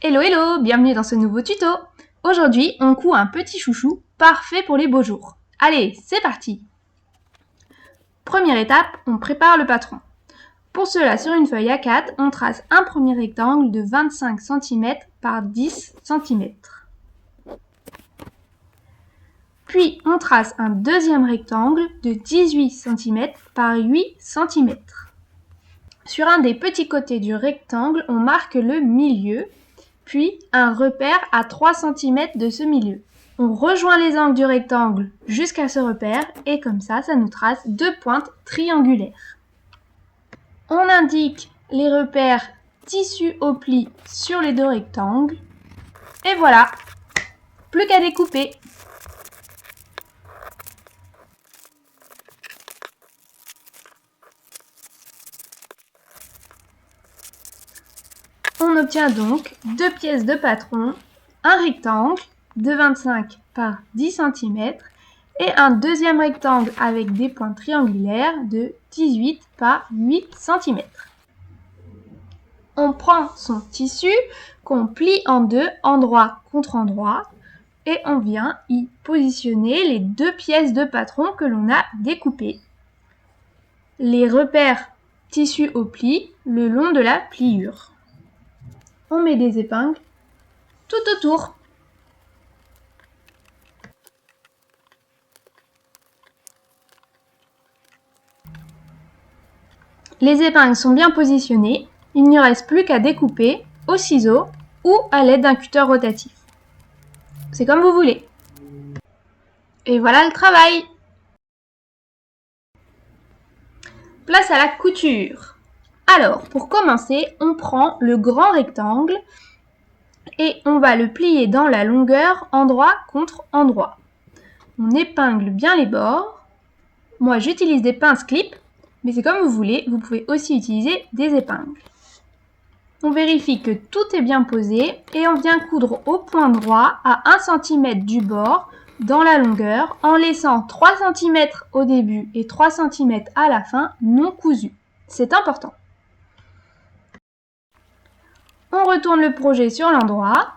Hello hello, bienvenue dans ce nouveau tuto. Aujourd'hui, on coud un petit chouchou parfait pour les beaux jours. Allez, c'est parti. Première étape, on prépare le patron. Pour cela, sur une feuille A4, on trace un premier rectangle de 25 cm par 10 cm. Puis, on trace un deuxième rectangle de 18 cm par 8 cm. Sur un des petits côtés du rectangle, on marque le milieu, puis un repère à 3 cm de ce milieu. On rejoint les angles du rectangle jusqu'à ce repère et comme ça nous trace deux pointes triangulaires. On indique les repères tissu au pli sur les deux rectangles et voilà, plus qu'à découper. On obtient donc deux pièces de patron, un rectangle de 25 par 10 cm et un deuxième rectangle avec des points triangulaires de 18 par 8 cm. On prend son tissu qu'on plie en deux, endroit contre endroit, et on vient y positionner les deux pièces de patron que l'on a découpées. Les repères tissu au pli le long de la pliure. On met des épingles tout autour. Les épingles sont bien positionnées, il ne reste plus qu'à découper au ciseau ou à l'aide d'un cutter rotatif. C'est comme vous voulez. Et voilà le travail. Place à la couture. Alors, pour commencer, on prend le grand rectangle et on va le plier dans la longueur endroit contre endroit. On épingle bien les bords. Moi, j'utilise des pinces clip, mais c'est comme vous voulez, vous pouvez aussi utiliser des épingles. On vérifie que tout est bien posé et on vient coudre au point droit à 1 cm du bord dans la longueur en laissant 3 cm au début et 3 cm à la fin non cousus. C'est important. On retourne le projet sur l'endroit.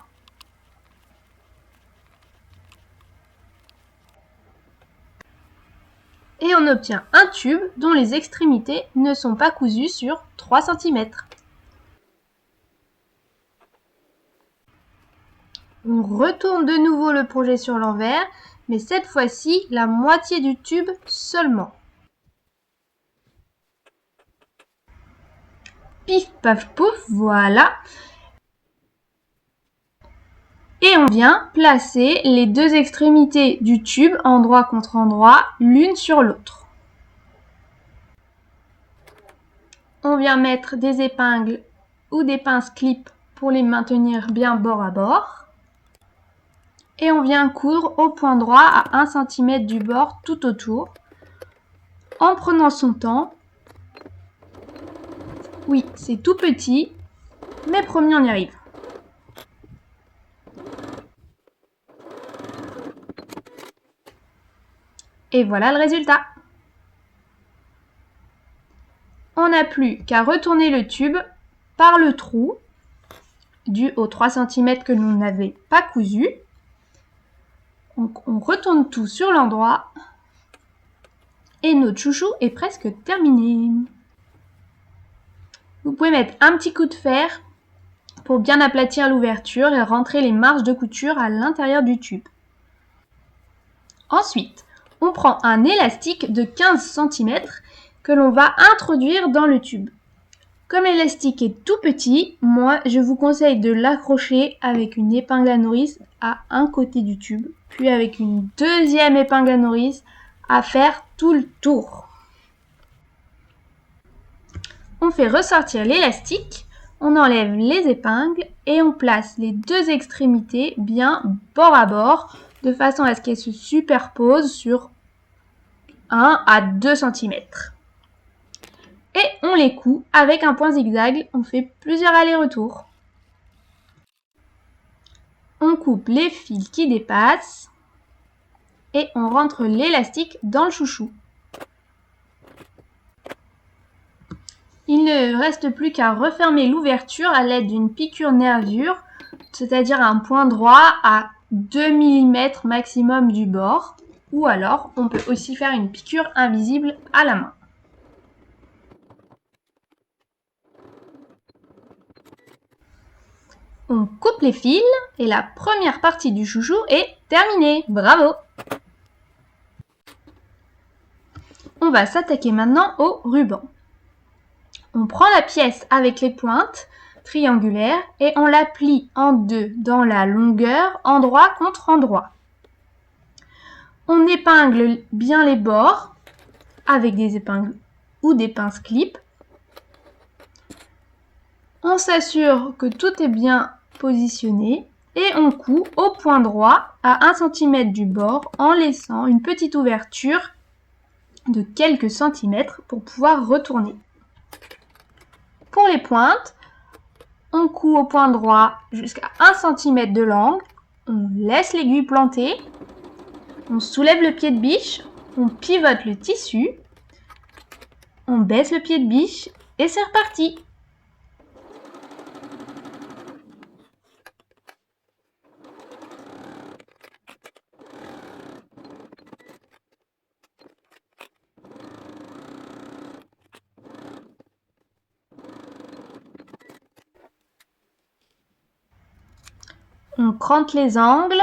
Et on obtient un tube dont les extrémités ne sont pas cousues sur 3 cm. On retourne de nouveau le projet sur l'envers, mais cette fois-ci la moitié du tube seulement. Pif paf pouf, voilà. Et on vient placer les deux extrémités du tube endroit contre endroit, l'une sur l'autre. On vient mettre des épingles ou des pinces clip pour les maintenir bien bord à bord. Et on vient coudre au point droit à 1 cm du bord tout autour, en prenant son temps. Oui, c'est tout petit, mais promis, on y arrive. Et voilà le résultat. On n'a plus qu'à retourner le tube par le trou dû aux 3 cm que l'on n'avait pas cousu. Donc on retourne tout sur l'endroit et notre chouchou est presque terminé. Vous pouvez mettre un petit coup de fer pour bien aplatir l'ouverture et rentrer les marges de couture à l'intérieur du tube. Ensuite, on prend un élastique de 15 cm que l'on va introduire dans le tube. Comme l'élastique est tout petit, moi je vous conseille de l'accrocher avec une épingle à nourrice à un côté du tube, puis avec une deuxième épingle à nourrice à faire tout le tour. On fait ressortir l'élastique, on enlève les épingles et on place les deux extrémités bien bord à bord de façon à ce qu'elles se superposent sur 1 à 2 cm. Et on les coud avec un point zigzag, on fait plusieurs allers-retours. On coupe les fils qui dépassent et on rentre l'élastique dans le chouchou. Il ne reste plus qu'à refermer l'ouverture à l'aide d'une piqûre nervure c'est-à-dire un point droit à 2 mm maximum du bord, ou alors on peut aussi faire une piqûre invisible à la main. On coupe les fils et la première partie du chouchou est terminée. Bravo! On va s'attaquer maintenant au ruban. On prend la pièce avec les pointes triangulaires et on la plie en deux dans la longueur, endroit contre endroit. On épingle bien les bords avec des épingles ou des pinces clips. On s'assure que tout est bien positionné et on coud au point droit à 1 cm du bord en laissant une petite ouverture de quelques centimètres pour pouvoir retourner. Pour les pointes, on coud au point droit jusqu'à 1 cm de l'angle, on laisse l'aiguille plantée, on soulève le pied de biche, on pivote le tissu, on baisse le pied de biche et c'est reparti! On crante les angles,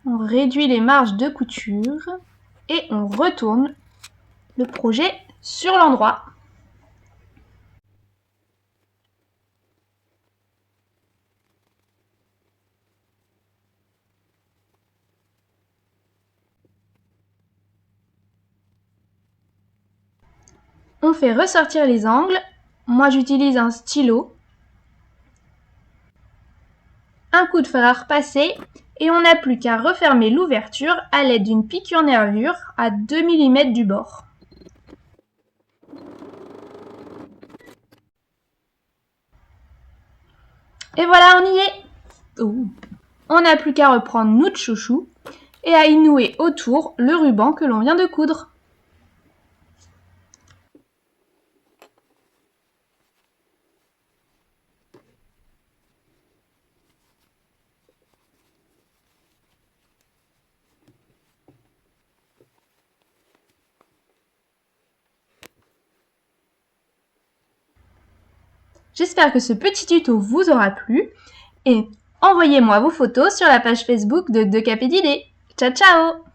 on réduit les marges de couture et on retourne le projet sur l'endroit. On fait ressortir les angles. Moi j'utilise un stylo, un coup de fer à repasser et on n'a plus qu'à refermer l'ouverture à l'aide d'une piqûre nervure à 2 mm du bord. Et voilà, on y est! On n'a plus qu'à reprendre notre chouchou et à y nouer autour le ruban que l'on vient de coudre. J'espère que ce petit tuto vous aura plu et envoyez-moi vos photos sur la page Facebook de 2KP d'idées. Ciao ciao!